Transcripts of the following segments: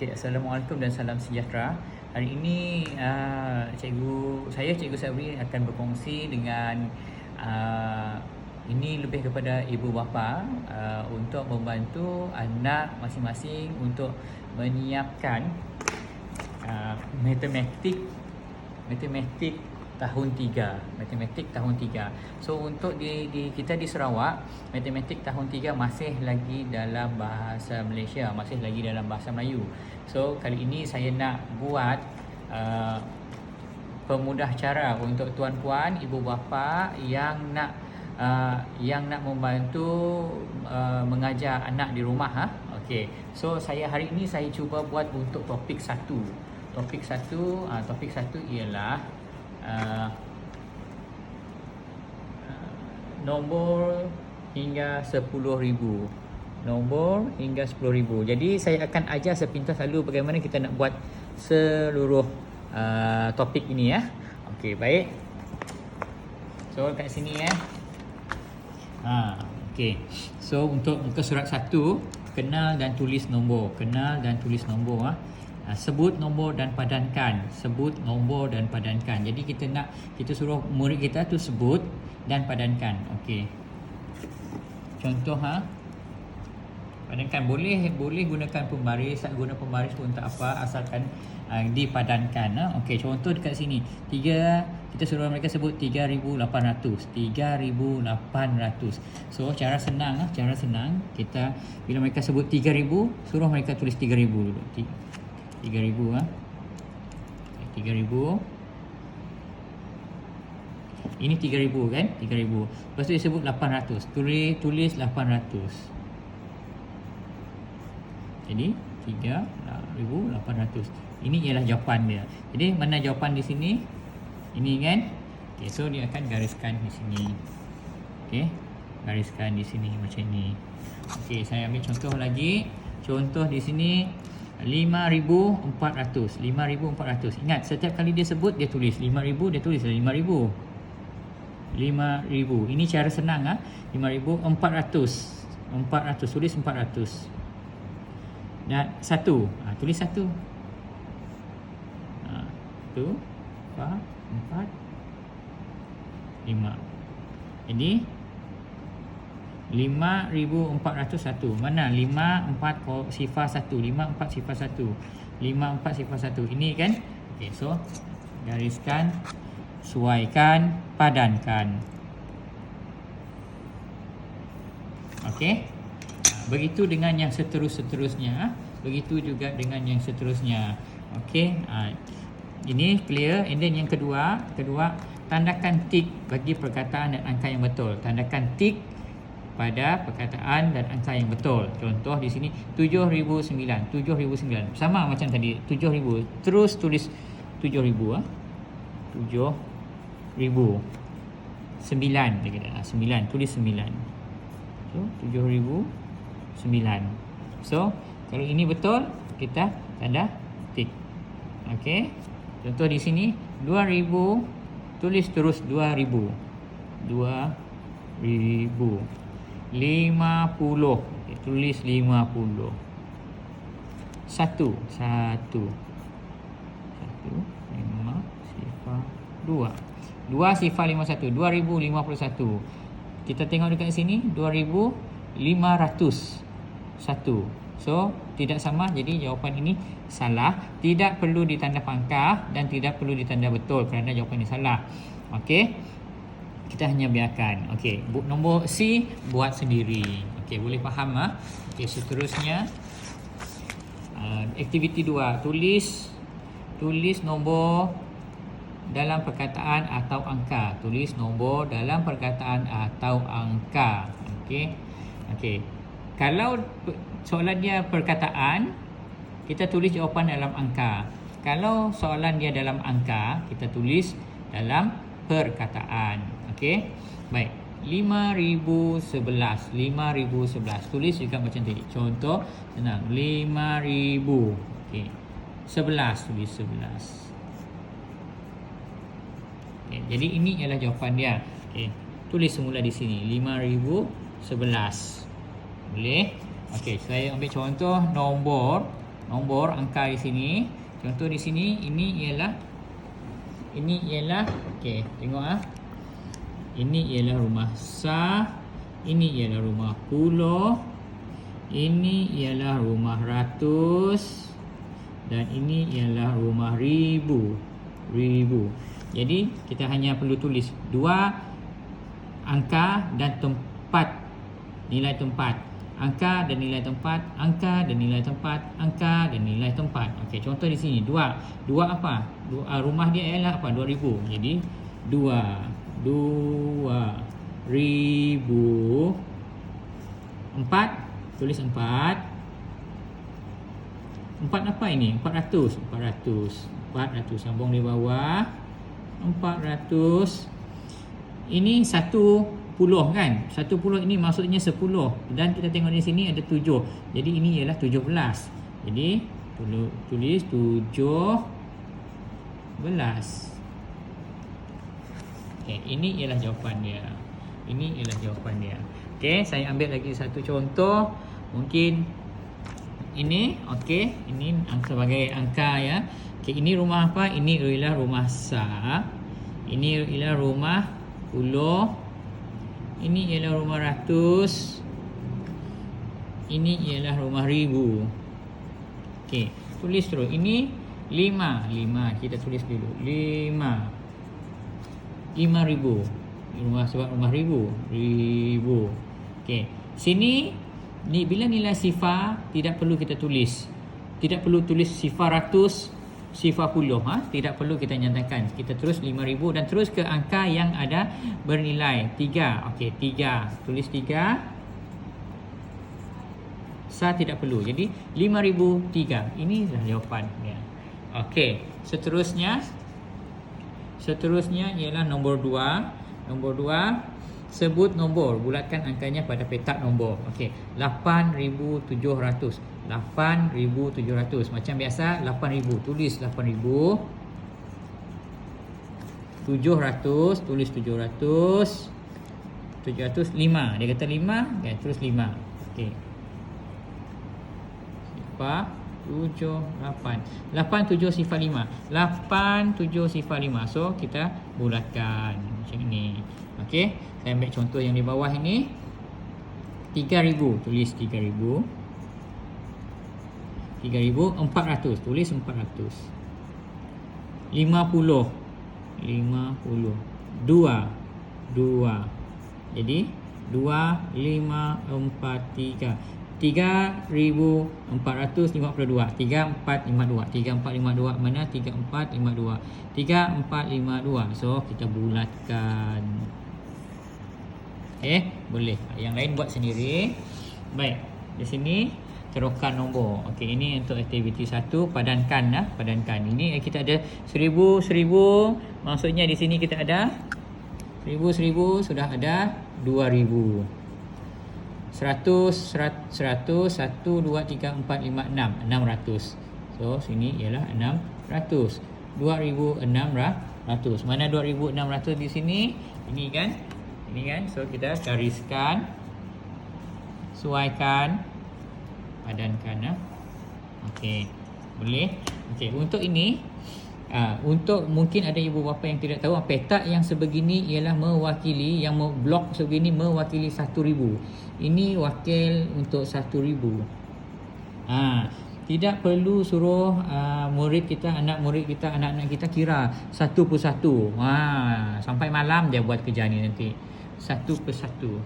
Okey, Assalamualaikum dan salam sejahtera. Hari ini Cikgu Sabri akan berkongsi dengan ini lebih kepada ibu bapa untuk membantu anak masing-masing untuk menyiapkan matematik tahun 3. So untuk kita di Sarawak, matematik tahun 3 masih lagi dalam bahasa Malaysia, masih lagi dalam bahasa Melayu. So kali ini saya nak buat pemudah cara untuk tuan-puan, ibu bapa yang nak membantu mengajar anak di rumah. Okey. So hari ini saya cuba buat untuk topik 1. Topik 1 ialah nombor hingga 10,000. Nombor hingga 10,000. Jadi saya akan ajar sepintas lalu bagaimana kita nak buat seluruh topik ini ya. Okey, baik. So kat sini ya. Okey. So untuk muka surat 1, kenal dan tulis nombor. Kenal dan tulis nombor. Sebut nombor dan padankan. Sebut nombor dan padankan. Jadi kita suruh murid kita tu sebut dan padankan. Okey. Contoh padankan boleh gunakan pembaris, guna pembaris pun tak apa asalkan dipadankan. Okey, contoh dekat sini. Kita suruh mereka sebut 3,800. 3,800. So cara senang kita bila mereka sebut 3,000, suruh mereka tulis 3,000 dulu. 3,000 3,000. Ini 3,000 kan? 3,000. Lepas tu dia sebut 800. Tulis 800. Jadi 3,800. Ini ialah jawapan dia. Jadi mana jawapan di sini? Ini kan? Okay, so dia akan gariskan di sini. Okey, gariskan di sini macam ni. Okey, saya ambil contoh lagi. Contoh di sini 5,400. 5,400. Ingat, setiap kali dia sebut dia tulis 5,000, dia tulis 5,000. 5,000. Ini cara senang 5,400. 400, tulis 400. Dan 1. Tulis 1. 1, 4, 5. Jadi 5,401. Mana? 54 sifar 1. 54 sifar 1. 54 sifar 1. Ini kan? Okey, so gariskan, suaikan, padankan. Okey. Begitu dengan yang seterusnya. Begitu juga dengan yang seterusnya. Okey. Ini clear. And then yang kedua, tandakan tik bagi perkataan dan angka yang betul. Tandakan tik pada perkataan dan angka yang betul. Contoh di sini 7,009. 7,009. Sama macam tadi 7,000. Terus tulis 7,000 7,000. 9 dia kata. 9 tulis 9. So 7,009. So kalau ini betul, kita tanda tik. Okey. Contoh di sini 2,000, tulis terus 2,000. 2,000. 50. Okay, tulis 50. 1 5 sifar 2. 2 sifar 51. 2,051. Kita tengok dekat sini 2,501. So tidak sama, jadi jawapan ini salah. Tidak perlu ditanda pangkah dan tidak perlu ditanda betul kerana jawapan ini salah. Okey. Kita hanya biarkan. Okey, nombor C buat sendiri. Okey, boleh faham Okey, seterusnya aktiviti 2, tulis nombor dalam perkataan atau angka. Tulis nombor dalam perkataan atau angka. Okey. Kalau soalan dia perkataan, kita tulis jawapan dalam angka. Kalau soalan dia dalam angka, kita tulis dalam perkataan. Okey. Baik. 5,011. 5,011. Tulis juga macam tadi. Contoh senang. 5,000. Okey. 11, tulis 11. Okey, jadi ini ialah jawapan dia. Okey. Tulis semula di sini 5,011. Boleh? Okey, saya ambil contoh nombor nombor angka di sini. Contoh di sini ini ialah okey, tengok ini ialah rumah sah, ini ialah rumah puluh, ini ialah rumah ratus, dan ini ialah rumah ribu. Jadi kita hanya perlu tulis dua angka dan tempat, nilai tempat. Angka dan nilai tempat, angka dan nilai tempat, angka dan nilai tempat. Okey, contoh di sini dua apa? Rumah dia ialah apa? 2000. Jadi 2000. 4, tulis 4. 4 apa ini? 400. 400 sambung di bawah. 400. Ini 10 kan? 10 ini maksudnya 10. Dan kita tengok di sini ada 7. Jadi ini ialah 17. Jadi tulis 17. Okey, ini ialah jawapan dia. Okey, saya ambil lagi satu contoh. Mungkin ini, okey, ini sebagai angka ya. Okey, ini rumah apa? Ini ialah rumah sah. Ini ialah rumah puluh. Ini ialah rumah ratus. Ini ialah rumah ribu. Okey, tulis terus. Ini 5. Kita tulis dulu. 5,000. Sebab rumah ribu. Okey. Sini ni bila nilai sifar tidak perlu kita tulis. Tidak perlu tulis sifar ratus, sifar puluh, tidak perlu kita nyatakan. Kita terus 5,000 dan terus ke angka yang ada bernilai 3. Okey, 3. Tulis 3. Sah tidak perlu. Jadi 5,003. Inilah jawapan dia. Okey, seterusnya ialah nombor 2. Nombor 2, sebut nombor, bulatkan angkanya pada petak nombor. Okey, 8,700. 8,700. Macam biasa 8,000. Tulis 8,000. 700, tulis 700. 705. Dia kata 5, okay, terus 5. Okey. 7, 8. 87 sifar 5. 87 sifar 5. So, kita bulatkan macam ini. Okey. Saya ambil contoh yang di bawah ini. 3,000. Tulis 3,000. 3,400. Tulis 400. 50. 2. Jadi 2, 5, 4, 3. 3,452. 3,452. 3,452 mana? 3,452. 3,452. So kita bulatkan. Boleh. Yang lain buat sendiri. Baik. Di sini terokan nombor. Okey, ini untuk aktiviti 1, padankan. Ini kita ada 1,000. Maksudnya di sini kita ada 1,000 sudah ada 2,000. 100, 1, 2, 3, 4, 5, 6. 600. So, sini ialah 600. 2,600. Mana 2,600 di sini? Ini kan? So, kita gariskan. Sesuaikan. Padankan. Okey. Boleh? Okey, untuk ini, untuk mungkin ada ibu bapa yang tidak tahu, petak yang sebegini ialah mewakili, yang blok sebegini mewakili 1,000. Ini wakil untuk 1,000. Tidak perlu suruh murid kita, anak-anak kita kira satu persatu. Sampai malam dia buat kerja ni nanti. Satu persatu.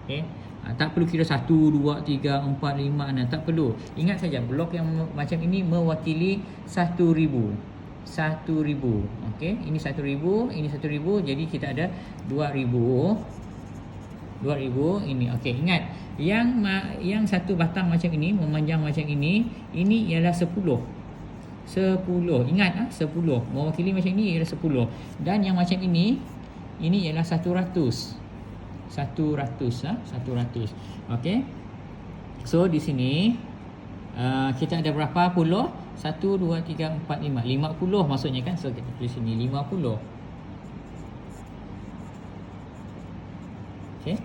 Okey. Tak perlu kira 1, 2, 3, 4, 5, 6. Tak perlu. Ingat saja blok yang macam ini mewakili 1,000. 1,000. Okey, ini 1,000, ini 1,000. Jadi kita ada 2,000. 2,000 ini. Okey, ingat yang satu batang macam ini, memanjang macam ini ialah 10. 10. Ingat 10. Mewakili macam ini ialah 10. Dan yang macam ini ialah 100. 100. Okey. So di sini kita ada berapa puluh? 1, 2, 3, 4, 5. 50 maksudnya kan. So kita tulis sini 50. Okey.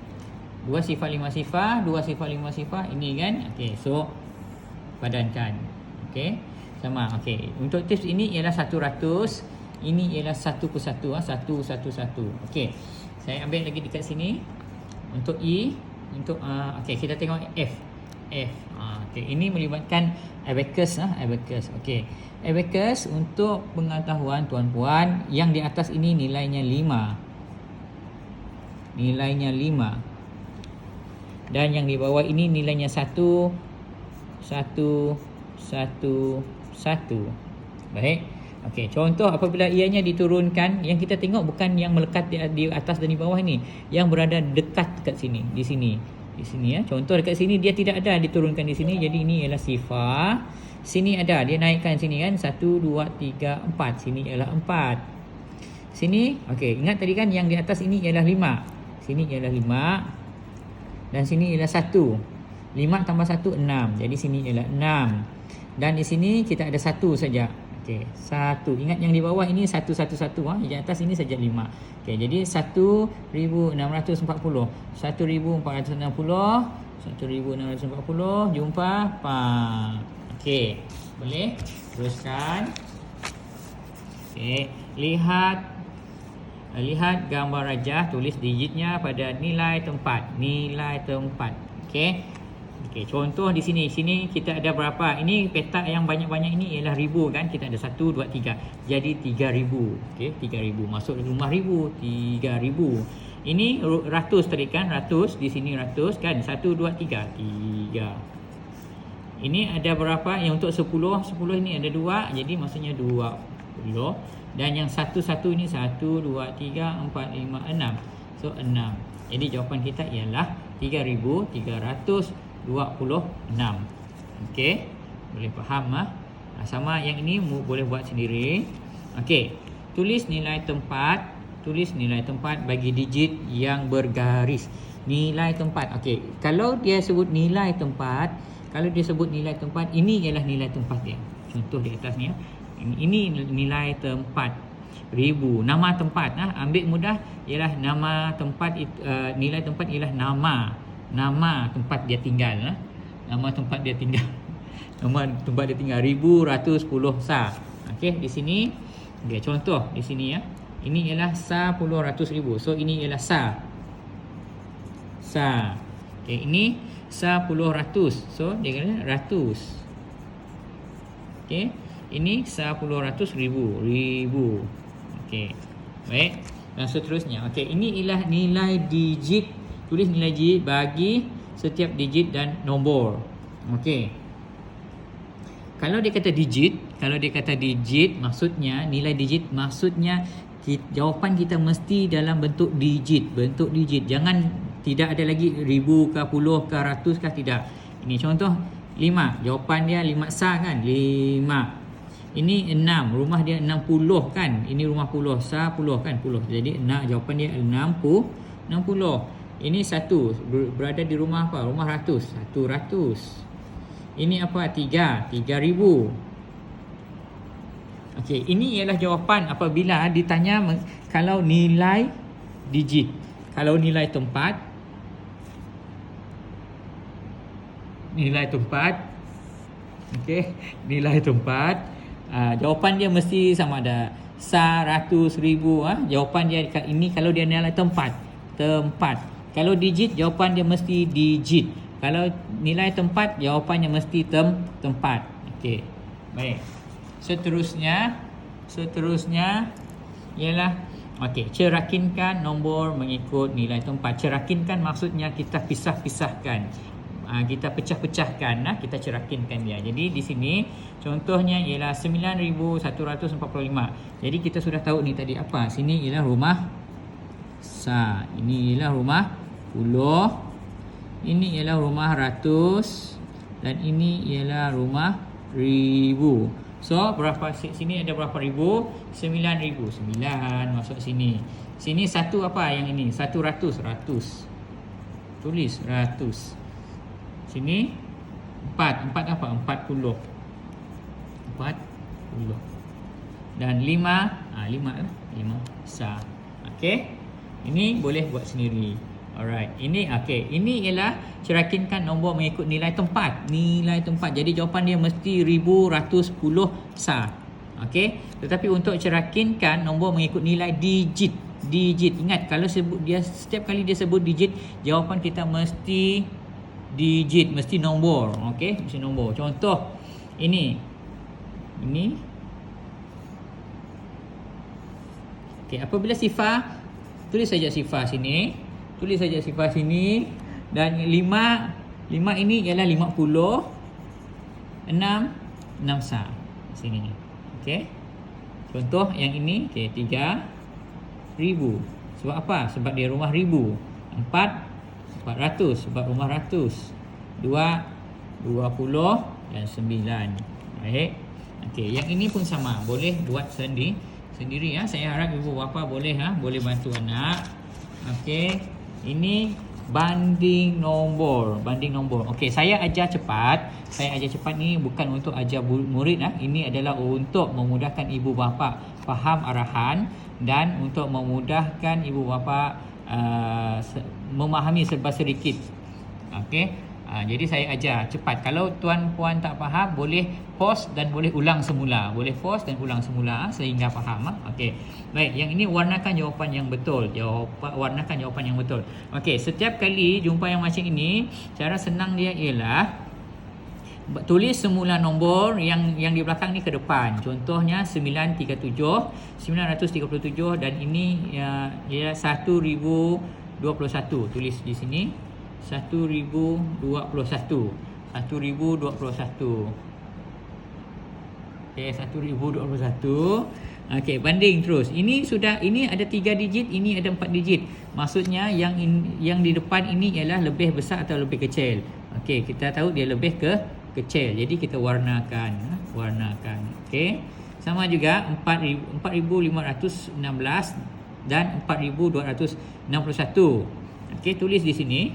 2 sifar 5 sifar, 2 sifar 5 sifar ini kan. Okey. So padankan. Okey. Sama. Okey. Untuk tips ini ialah 100. Ini ialah 1 per 1. 1, 1, 1. Okey. Saya ambil lagi dekat sini. Untuk E. Untuk okey, kita tengok F. F. Okey. Ini melibatkan abacus. Abacus. Okey. Abacus untuk pengetahuan tuan-puan, yang di atas ini nilainya 5. Nilainya 5. Dan yang di bawah ini nilainya 1, 1, 1, 1. Baik. Okey, contoh apabila ianya diturunkan, yang kita tengok bukan yang melekat di atas dan di bawah ni, yang berada dekat dekat sini, di sini. Di sini ya. Contoh dekat sini dia tidak ada diturunkan di sini, jadi ini ialah sifar. Sini ada, dia naikkan sini kan, 1, 2, 3, 4. Sini ialah 4. Sini, okey, ingat tadi kan yang di atas ini ialah 5. Sini ialah 5. Dan sini ialah 1. 5 tambah 1, 6. Jadi sini ialah 6. Dan di sini kita ada 1 saja. Okey, 1. Ingat yang di bawah ini 1, 1, 1. Di atas ini saja 5. Okey, jadi 1640. 1460. 1640 jumpa 4. Okey, boleh teruskan. Okey, lihat gambar rajah, tulis digitnya pada nilai tempat. Nilai tempat. Okey. Okey, contoh di sini. Sini kita ada berapa? Ini petak yang banyak-banyak ini ialah ribu kan? Kita ada 1, 2, 3. Jadi 3000. Okey, 3000. Masuk rumah ribu, 3000. Ini ratus tadi kan? Ratus. Di sini ratus kan? 1, 2, 3. 3. Ini ada berapa? Yang untuk 10. 10 ini ada 2. Jadi maksudnya 20. Dan yang 1, 1 ini 1, 2, 3, 4, 5, 6. So 6. Jadi jawapan kita ialah 3326. Okey. Boleh faham sama yang ini boleh buat sendiri. Okey. Tulis nilai tempat. Tulis nilai tempat bagi digit yang bergaris. Nilai tempat. Okey. Kalau dia sebut nilai tempat, ini ialah nilai tempat dia. Contoh di atas ni ya. Ini nilai tempat. Ribu. Nama tempat. Ambil mudah ialah nama tempat. Nilai tempat ialah nama. Nama tempat dia tinggal. Nama tempat dia tinggal. Nama tempat dia tinggal. 1110 sa. Okey, di sini. Okay, contoh di sini ya. Ini ialah sa puluh ratus ribu. So ini ialah sa. Sa. Okey, ini sa puluh ratus. So dia kata ratus. Okey, ini sa puluh ratus ribu. Ribu. Okey. Baik. Dan seterusnya. Okey, ini ialah nilai digit. Tulis nilai digit bagi setiap digit dan nombor. Okey. Kalau dia kata digit, maksudnya nilai digit, maksudnya jawapan kita mesti dalam bentuk digit. Bentuk digit. Jangan tidak ada lagi ribu ke, puluh ke, ratus ke, tidak. Ini contoh 5. Jawapan dia 5 sa kan? 5. Ini 6. Rumah dia 60 kan? Ini rumah puluh. Sa puluh kan? Puluh. Jadi jawapan dia 60. Ini 1. Berada di rumah apa? Rumah ratus. 100. Ini apa? 3. 3000. Okey, ini ialah jawapan apabila ditanya kalau nilai digit. Kalau nilai tempat, okey, nilai tempat, jawapan dia mesti sama ada sa, ratus, ribu. Jawapan dia ini kalau dia nilai tempat. Kalau digit, jawapan dia mesti digit. Kalau nilai tempat, jawapannya mesti tempat. Okey. Baik. Seterusnya ialah okey, cerakinkan nombor mengikut nilai tempat. Cerakinkan maksudnya kita pisah-pisahkan. Kita pecah-pecahkan, kita cerakinkan dia. Jadi di sini contohnya ialah 9145. Jadi kita sudah tahu ni tadi apa. Sini ialah rumah sa. Ini ialah rumah puluh. Ini ialah rumah ratus. Dan ini ialah rumah ribu. So berapa sini ada berapa ribu? 9,000. 9 masuk sini. Sini satu apa yang ini? 100. Tulis ratus. Sini 4 apa? 40. Dan 5 5 sa. Okey. Ini boleh buat sendiri. Alright, ini okey. Ini ialah cerakinkan nombor mengikut nilai tempat. Nilai tempat. Jadi jawapan dia mesti 1110 sah. Okey. Tetapi untuk cerakinkan nombor mengikut nilai digit. Digit. Ingat kalau sebut dia setiap kali dia sebut digit, jawapan kita mesti digit, mesti nombor. Okey, mesti nombor. Contoh ini. Ini. Okey, apabila sifar, tulis saja sifar sini. Tulis saja sifar sini. Dan 5 ini ialah 50. 6 sah. Sini. Okey. Contoh yang ini, okey, 3,000. Sebab apa? Sebab dia rumah ribu. 4, 400. Sebab rumah ratus. 2, 20 dan 9. Baik. Okey, yang ini pun sama. Boleh buat sendiri ya. Saya harap ibu bapa boleh boleh bantu anak. Okey. Ini banding nombor. Okey, saya ajar cepat. Ni bukan untuk ajar murid Ini adalah untuk memudahkan ibu bapa faham arahan dan untuk memudahkan ibu bapa memahami serba sedikit. Okey. Jadi saya ajar cepat. Kalau tuan puan tak faham, boleh pause dan boleh ulang semula. Sehingga faham. Okey. Baik, yang ini warnakan jawapan yang betul. Warnakan jawapan yang betul. Okey, setiap kali jumpa yang macam ini, cara senang dia ialah tulis semula nombor yang di belakang ni ke depan. Contohnya 937 dan ini ialah 1021. Tulis di sini 1021. Okey, 1021. Okey, banding terus. Ini ada 3 digit, ini ada 4 digit. Maksudnya yang di depan ini ialah lebih besar atau lebih kecil. Okey, kita tahu dia lebih kecil. Jadi kita warnakan. Okey. Sama juga 4516 dan 4261. Okey, tulis di sini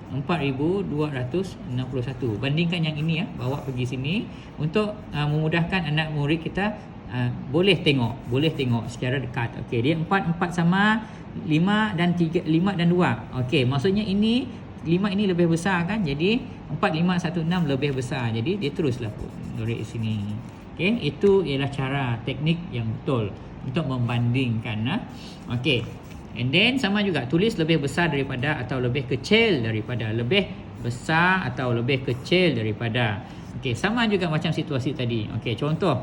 4261. Bandingkan yang ini bawa pergi sini untuk memudahkan anak murid kita boleh tengok secara dekat. Okey, dia 4 sama 5 dan 3, 5 dan 2. Okey, maksudnya ini 5 ini lebih besar kan? Jadi 4516 lebih besar. Jadi dia teruslah dorek sini. Okey, itu ialah cara teknik yang betul untuk membandingkan. Okey. And then sama juga tulis lebih besar daripada atau lebih kecil daripada, lebih besar atau lebih kecil daripada. Okey, sama juga macam situasi tadi. Okey, contoh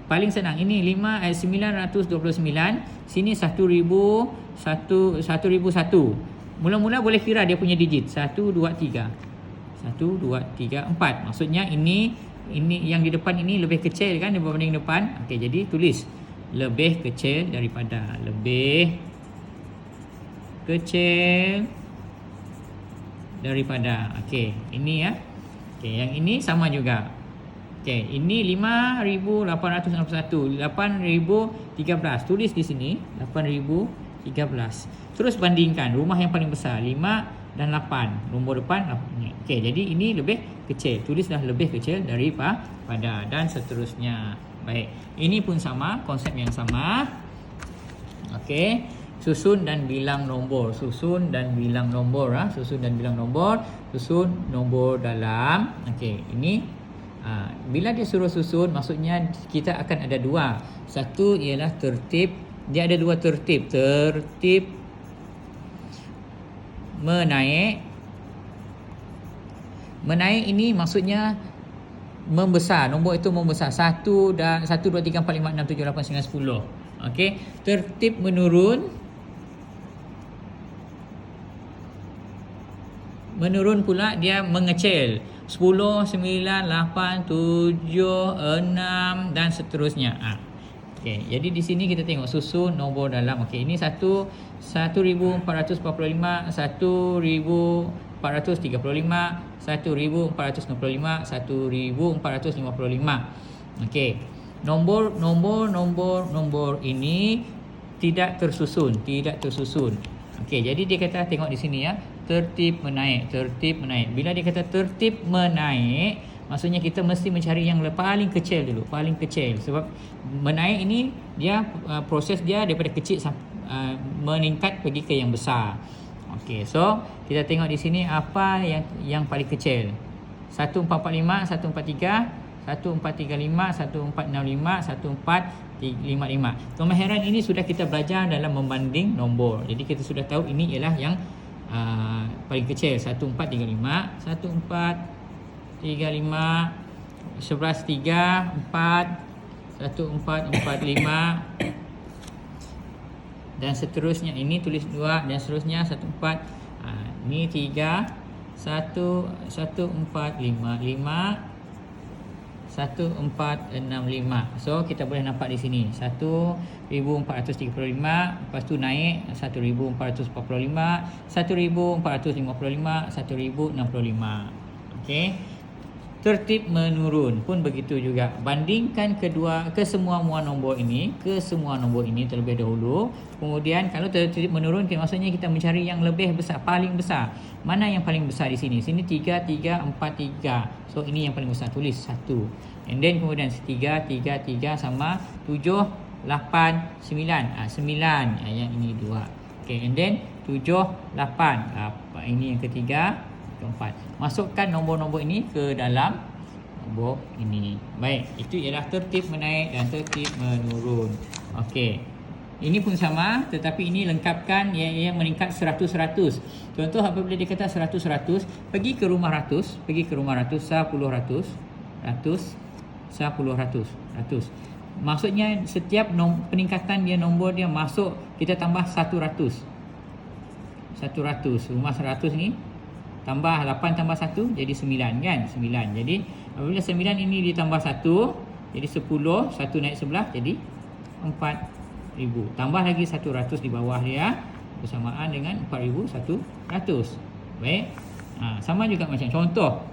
paling senang ini 929, sini 1001. Mula-mula boleh kira dia punya digit 1 2 3. 1 2 3 4. Maksudnya ini yang di depan ini lebih kecil kan dibanding depan. Okey, jadi tulis lebih kecil daripada, lebih kecil daripada. Okey, ini Okey, yang ini sama juga. Okey, ini 5861, 8013. Tulis di sini 8013. Terus bandingkan rumah yang paling besar 5 dan 8. Nombor depan. Okey, jadi ini lebih kecil. Tulislah lebih kecil daripada dan seterusnya. Baik. Ini pun sama, konsep yang sama. Okey. Susun dan bilang nombor. Susun nombor dalam. Okey, ini bila dia suruh susun, maksudnya kita akan ada dua. Satu ialah tertib. Dia ada dua tertib. Tertib menaik. Menaik ini maksudnya membesar. Nombor itu membesar. 1 dan 1 2 3 4 5 6 7 8 9 10. Okey. Tertib menurun. Menurun pula dia mengecil. 10, 9, 8, 7, 6 dan seterusnya. Okey, jadi di sini kita tengok susun nombor dalam. Okey, ini 1445, 1435, 1455, 1465, 1455. Okey. Nombor ini tidak tersusun. Okey, jadi dia kata tengok di sini tertib menaik. Bila dia kata tertib menaik, maksudnya kita mesti mencari yang paling kecil dulu, paling kecil. Sebab menaik ini dia proses dia daripada kecil meningkat pergi ke yang besar. Okey, so kita tengok di sini apa yang paling kecil. 1445, 143, 1435, 1465, 1455. Kemahiran ini sudah kita belajar dalam membanding nombor. Jadi kita sudah tahu ini ialah yang paling kecil, 1435, 1435, 1134, 1445 dan seterusnya. Ini tulis 2 dan seterusnya 14. Ini 3, 1455, 1465. So kita boleh nampak di sini 1435, lepas tu naik 1445, 1455, 1065. Okey. Tertib menurun pun begitu juga. Bandingkan kesemua nombor ini terlebih dahulu. Kemudian kalau tertib menurun, maksudnya kita mencari yang lebih besar, paling besar. Mana yang paling besar di sini? Sini 3, 3, 4, 3. So ini yang paling besar, tulis 1. And then kemudian 3, 3, 3 sama 7, 8, 9. 9. Yang ini 2. Okay, and then 7, 8. Ini yang ketiga. Keempat. Masukkan nombor-nombor ini ke dalam nombor ini. Baik, itu ialah tertib menaik dan tertib menurun. Okey. Ini pun sama, tetapi ini lengkapkan yang meningkat 100-100. Contoh apabila dia kata 100-100, pergi ke rumah ratus, 10 ratus, 10 ratus. Maksudnya setiap peningkatan nombor dia masuk, kita tambah 100. Rumah 100 ni tambah 8 tambah 1 jadi 9 kan? 9. Jadi apabila 9 ini ditambah 1 jadi 10, 1 naik sebelah jadi 4,000. Tambah lagi 100 di bawah dia bersamaan dengan 4,100. Baik. Sama juga macam contoh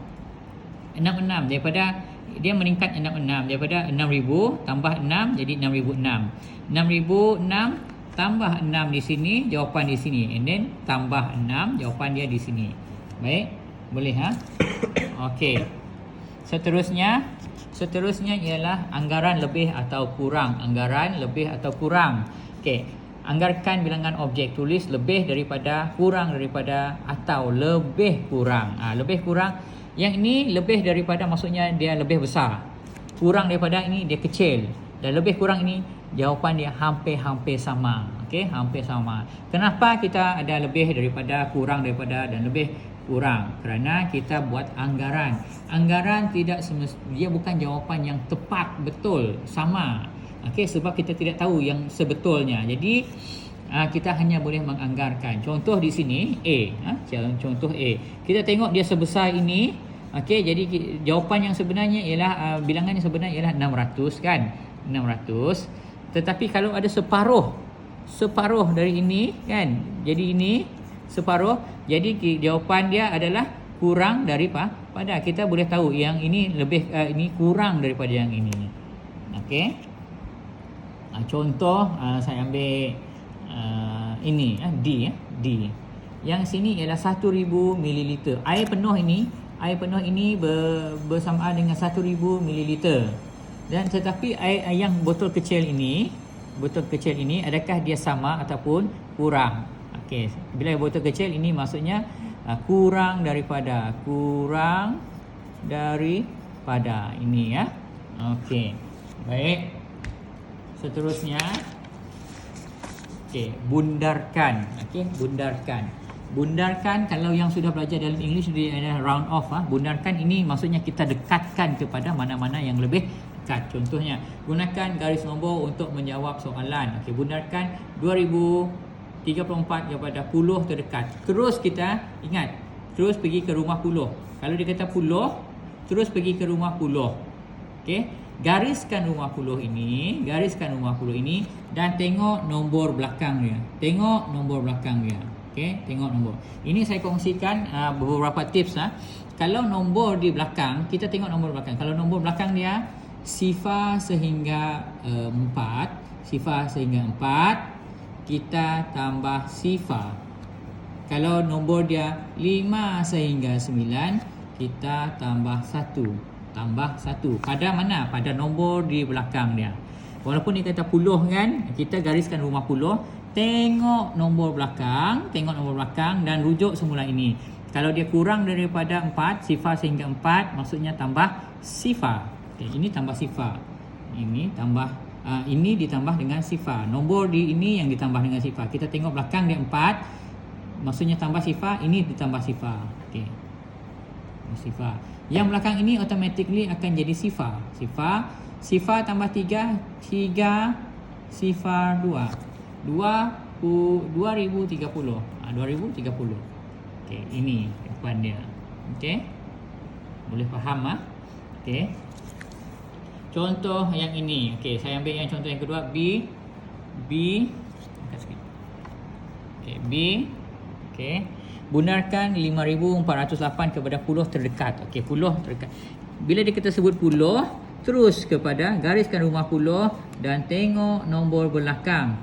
66 daripada dia meningkat 66 daripada 6,000 tambah 6 jadi 6,006. 6,006 tambah 6 di sini, jawapan di sini, and then tambah 6, jawapan dia di sini. Baik, boleh Okey. Seterusnya ialah anggaran lebih atau kurang. Okey. Anggarkan bilangan objek, tulis lebih daripada, kurang daripada atau lebih kurang. Lebih kurang. Yang ini lebih daripada maksudnya dia lebih besar. Kurang daripada ini dia kecil. Dan lebih kurang ini jawapan dia hampir-hampir sama. Okey, hampir sama. Kenapa kita ada lebih daripada, kurang daripada dan lebih kurang? Kerana kita buat anggaran. Anggaran dia bukan jawapan yang tepat, betul, sama. Okey, sebab kita tidak tahu yang sebetulnya. Jadi kita hanya boleh menganggarkan. Contoh di sini A, contoh A. Kita tengok dia sebesar ini. Okey, jadi jawapan yang sebenarnya ialah bilangan yang sebenarnya ialah 600 kan? 600. Tetapi kalau ada separuh dari ini kan? Jadi ini separuh, jadi jawapan dia adalah kurang daripada. Kita boleh tahu yang ini lebih ini kurang daripada yang ini. Okey. Contoh saya ambil ini D. Yang sini ialah 1,000 ml. Air penuh ini bersamaan dengan 1,000 ml. Dan tetapi air yang botol kecil ini adakah dia sama ataupun kurang? Okey, bila botol kecil ini maksudnya kurang daripada ini ya. Okey. Baik. Seterusnya bundarkan. Bundarkan kalau yang sudah belajar dalam English dia adalah round off. Bundarkan ini maksudnya kita dekatkan kepada mana-mana yang lebih dekat. Contohnya, gunakan garis nombor untuk menjawab soalan. Okey, bundarkan 2034 daripada 10 terdekat. Terus kita ingat, terus pergi ke rumah 10. Kalau dia kata 10, terus pergi ke rumah 10. Okey, gariskan rumah 10 ini dan tengok nombor belakang dia. Okey, tengok nombor. Ini saya kongsikan beberapa tips. Kalau nombor di belakang, kita tengok nombor belakang. Kalau nombor belakang dia sifar sehingga 4, kita tambah sifar. Kalau nombor dia 5 sehingga 9, kita tambah 1. Pada mana? Pada nombor di belakang dia. Walaupun dia kata 10 kan, kita gariskan rumah 10, tengok nombor belakang dan rujuk semula ini. Kalau dia kurang daripada 4, sifar sehingga 4, maksudnya tambah sifar. Okey, ini tambah sifar. Ini tambah ini ditambah dengan sifar. Nombor di ini yang ditambah dengan sifar. Kita tengok belakang dia 4, maksudnya tambah sifar, ini ditambah sifar. Okey. Sifar. Yang belakang ini automatically akan jadi sifar. Sifar tambah 3, sifar 2. 2030. 2030. Okey, ini depan dia. Okey. Boleh faham Okey. Contoh yang ini. Okey, saya ambil yang contoh yang kedua, B. Angkat sikit. Okey, B. Okey. Benarkan 5408 kepada puluh terdekat. Okey, puluh terdekat. Bila dia kita sebut puluh, terus kepada gariskan rumah puluh dan tengok nombor belakang.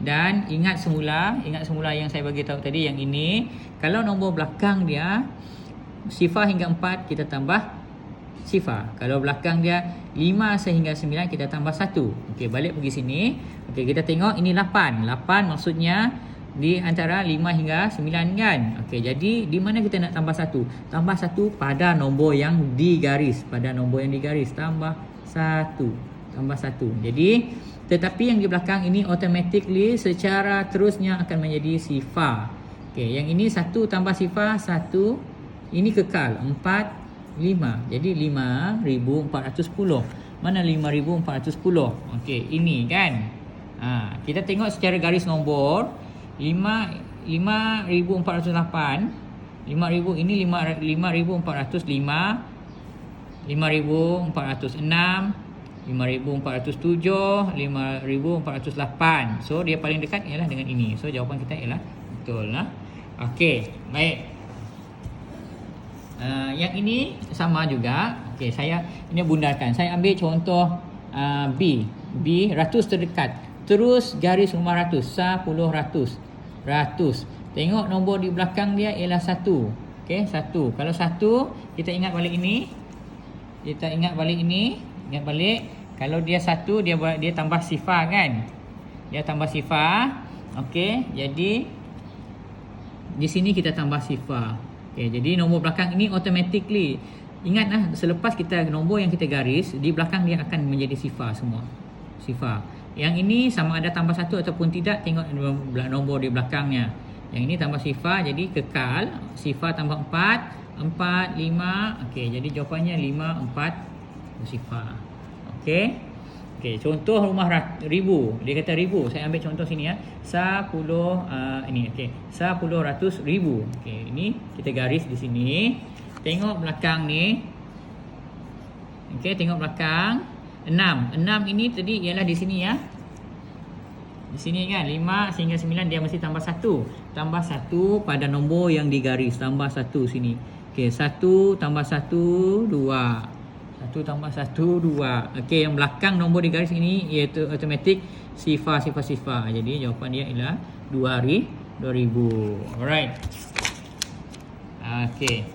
Dan ingat semula yang saya bagi tahu tadi yang ini, kalau nombor belakang dia sifar hingga 4, kita tambah sifar. Kalau belakang dia 5 sehingga 9, kita tambah 1. Okey, balik pergi sini. Okey, kita tengok ini 8. 8 maksudnya di antara 5 hingga 9 kan. Okey, jadi di mana kita nak tambah 1? Tambah 1 pada nombor yang digaris. Tambah 1. Jadi tetapi yang di belakang ini automatically secara terusnya akan menjadi sifar. Okey, yang ini 1 tambah sifar 1, ini kekal 4, 5. Jadi 5410. Mana 5410? Okey, ini kan. Kita tengok secara garis nombor 5408. 5000 ini 5405, 5406, 5407, 5408. So dia paling dekat ialah dengan ini. So jawapan kita ialah betul lah. Okey, baik. Yang ini sama juga. Okey, saya ini bundarkan. Saya ambil contoh B. Ratus terdekat. Terus garis rumah ratus. 10 ratus. Tengok nombor di belakang dia ialah 1. Okey, 1. Kalau 1, kita ingat balik ini. Ingat balik. Kalau dia 1, dia tambah sifar kan? Dia tambah sifar. Okey, jadi di sini kita tambah sifar. Okey, jadi nombor belakang ini automatically. Ingatlah, selepas kita nombor yang kita garis, di belakang dia akan menjadi sifar semua. Sifar. Yang ini sama ada tambah 1 ataupun tidak, tengok nombor di belakangnya. Yang ini tambah sifar, jadi kekal. Sifar tambah 4, 4, 5. Okey, jadi jawapannya 5, 4 sifar. Okey. Contoh rumah 1000. Dia kata 1000. Saya ambil contoh sini 10 ini okey. 10 ratus ribu. Okey, ini kita garis di sini. Tengok belakang ni. Okey, tengok belakang. 6 ini tadi ialah di sini Di sini kan 5 sehingga 9 dia mesti tambah 1. Tambah 1 pada nombor yang digaris. Tambah 1 sini. Okey, 1 tambah 1 2. 1 tambah 1 2. Okey, yang belakang nombor digaris ini iaitu automatic sifar. Jadi jawapan dia ialah 2000. Alright. Okey.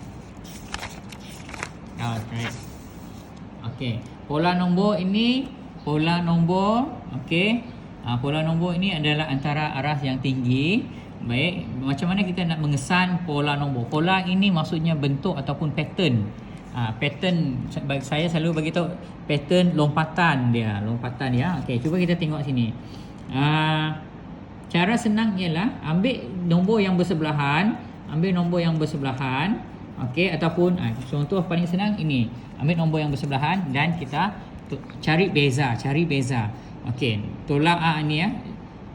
Alright. Okey. Pola nombor ini, okey. Pola nombor ini adalah antara aras yang tinggi. Baik, macam mana kita nak mengesan pola nombor? Pola ini maksudnya bentuk ataupun pattern. Pattern, saya selalu bagi tahu pattern lompatan dia. Okey, cuba kita tengok sini. Cara senang ialah ambil nombor yang bersebelahan. Okey, ataupun contoh paling senang ini. Ambil nombor yang bersebelahan dan kita cari beza. Okey, tolak ni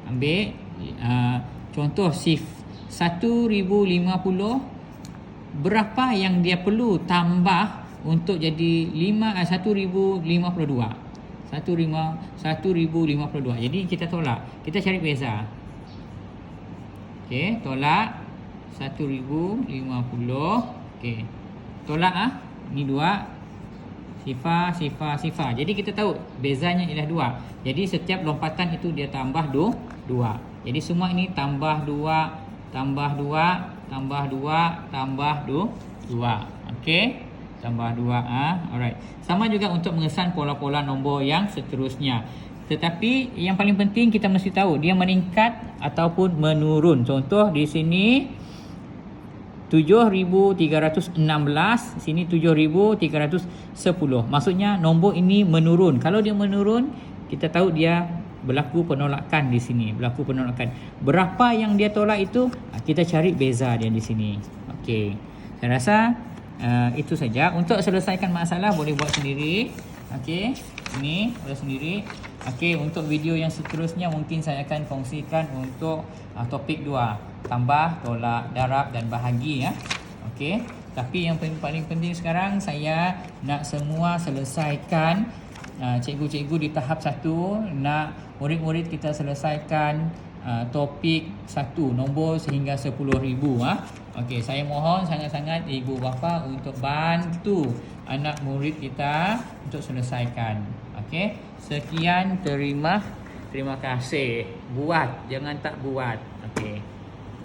Ambil contoh shift 1050. Berapa yang dia perlu tambah untuk jadi 1052. 1052. Jadi kita tolak. Kita cari beza. Okey, tolak 1050. Okey. Tolak ni 2. Sifar. Jadi kita tahu bezanya ialah 2. Jadi setiap lompatan itu dia tambah 2. Jadi semua ini tambah 2, tambah 2, tambah 2, tambah 2. Okey. Tambah 2. Alright. Sama juga untuk mengesan pola-pola nombor yang seterusnya. Tetapi yang paling penting kita mesti tahu dia meningkat ataupun menurun. Contoh di sini 7,316, sini 7,310. Maksudnya nombor ini menurun. Kalau dia menurun, kita tahu dia berlaku penolakan di sini, berlaku penolakan. Berapa yang dia tolak itu, kita cari beza dia di sini. Okey. Saya rasa itu saja. Untuk selesaikan masalah boleh buat sendiri. Okey. Ini buat sendiri. Okey, untuk video yang seterusnya mungkin saya akan kongsikan untuk topik 2, tambah, tolak, darab dan bahagi ya. Okey. Tapi yang paling penting sekarang saya nak semua selesaikan, cikgu-cikgu di tahap 1 nak murid-murid kita selesaikan topik 1 nombor sehingga 10,000 Okey, saya mohon sangat-sangat ibu bapa untuk bantu anak murid kita untuk selesaikan. Okey. Sekian, terima kasih. Buat, jangan tak buat. Okey.